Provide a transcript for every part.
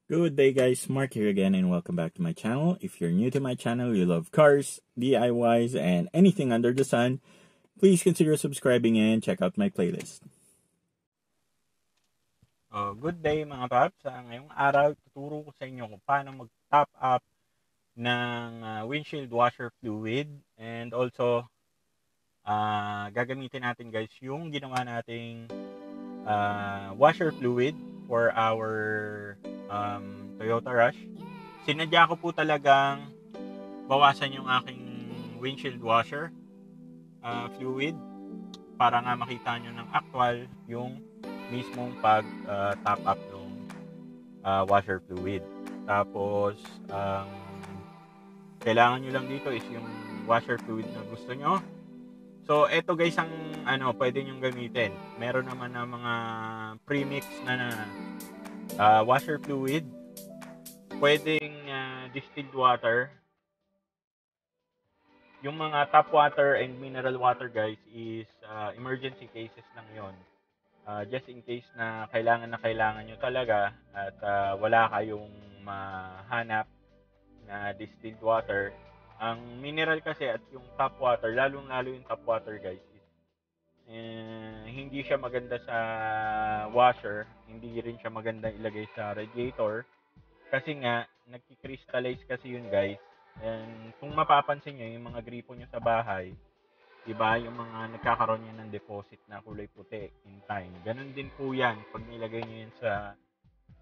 Good day guys, Mark here again and welcome back to my channel. If you're new to my channel, you love cars, DIYs, and anything under the sun, please consider subscribing and check out my playlist. Good day mga paps. Ngayong araw, tuturo ko sa inyo kung paano mag-top up ng windshield washer fluid. And also, gagamitin natin guys yung ginawa nating washer fluid for our Toyota Rush. Sinadya ko po talagang bawasan yung aking windshield washer fluid para nga makita nyo ng actual yung mismong pag top up ng washer fluid. Tapos kailangan nyo lang dito is yung washer fluid na gusto nyo. So eto guys ang pwede nyo gamitin. Meron naman na mga premix na washer fluid, pwedeng distilled water. Yung mga tap water and mineral water guys is emergency cases lang yon. Just in case na kailangan nyo talaga at wala kayong mahanap na distilled water. Ang mineral kasi at yung tap water, lalong-lalo yung tap water guys, hindi siya maganda sa washer, hindi rin siya maganda ilagay sa radiator kasi nga nagki-crystallize kasi yun guys. And kung mapapansin nyo yung mga gripo nyo sa bahay, diba yung mga nagkakaroon yan ng deposit na kulay puti in time, ganun din po yan pag nilagay nyo yan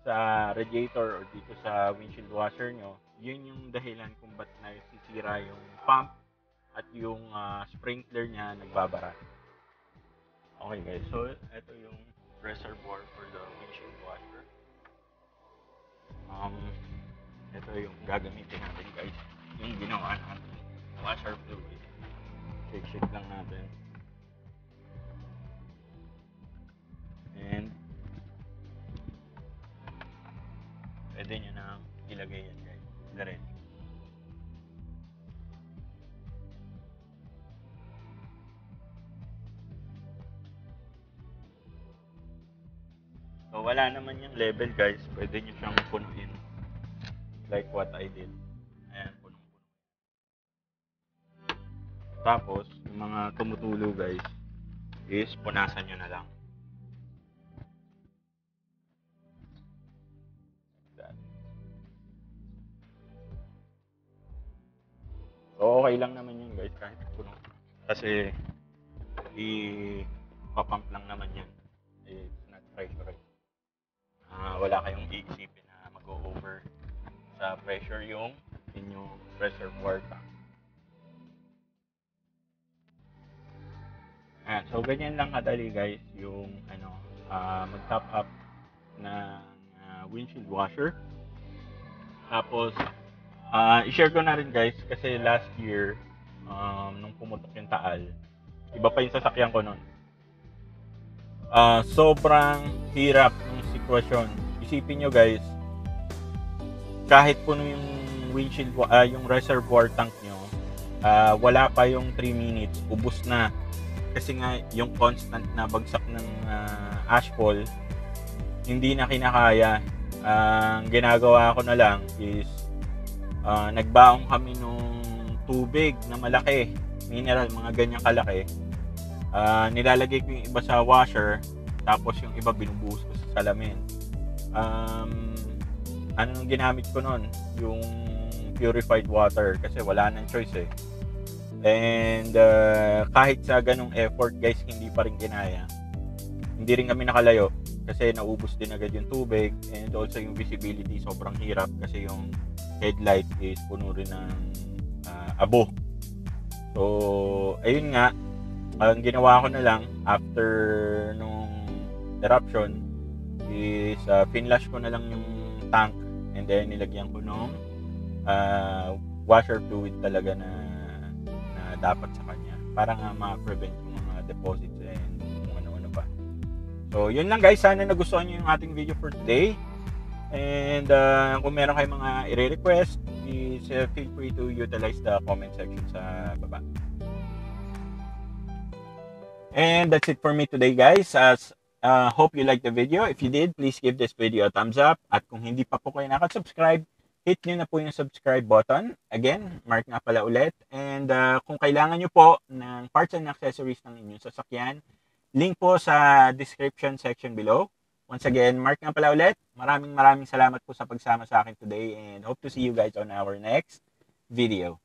sa radiator or dito sa windshield washer nyo. Yun yung dahilan kung ba't nasisira yung pump at yung sprinkler nya nagbabara. Okay guys, so ito yung reservoir for the windshield washer. Ito yung gagamitin natin guys, yung ginawa natin washer fluid. Shake lang natin. And pwede nyo na ilagay yan guys, diretso. So wala naman yung level guys, pwede nyo siyang punuin like what I did. Ayan, punong-puno. Tapos yung mga tumutulo guys is punasan nyo na lang. So okay lang naman yun guys kahit puno, kasi i-pump lang naman yan, it's not pressurized. Wala kayong iisipin na mag-over sa pressure yung inyong reservoir tank. So ganyan lang kadali guys yung mag-top up ng windshield washer. Tapos i-share ko na rin guys kasi last year nung pumutok yung Taal, iba pa yung sasakyan ko nun. Sobrang hirap ng sitwasyon. Isipin nyo guys, kahit puno yung windshield, yung reservoir tank nyo, wala pa yung 3 minutes, ubos na. Kasi nga yung constant na bagsak ng ashfall, hindi na kinakaya. Ang ginagawa ko na lang is nagbaong kami nung tubig na malaki, mineral, mga ganyang kalaki. Nilalagay ko yung iba sa washer, tapos yung iba binubuhos ko sa salamin. Anong ginamit ko nun? Yung purified water kasi wala nang choice eh. And kahit sa ganong effort guys, hindi pa rin kinaya. Hindi rin kami nakalayo kasi naubos din agad yung tubig, and also yung visibility sobrang hirap kasi yung headlight is puno rin ng abo. So ayun nga, ang ginawa ko na lang after nung eruption is finlash ko na lang yung tank, and then nilagyan ko nung washer fluid talaga na dapat sa kanya para nga ma-prevent yung mga deposits and kung ano-ano pa. So yun lang guys, sana nagustuhan nyo yung ating video for today. And kung meron kayong mga i-request, is feel free to utilize the comment section sa baba. And that's it for me today guys. As Hope you liked the video. If you did, please give this video a thumbs up. At kung hindi pa po kayo nakasubscribe, hit nyo na po yung subscribe button. Again, Mark nga pala ulit. And kung kailangan nyo po ng parts and accessories ng inyong sasakyan, link po sa description section below. Once again, Mark nga pala ulit. Maraming salamat po sa pagsama sa akin today and hope to see you guys on our next video.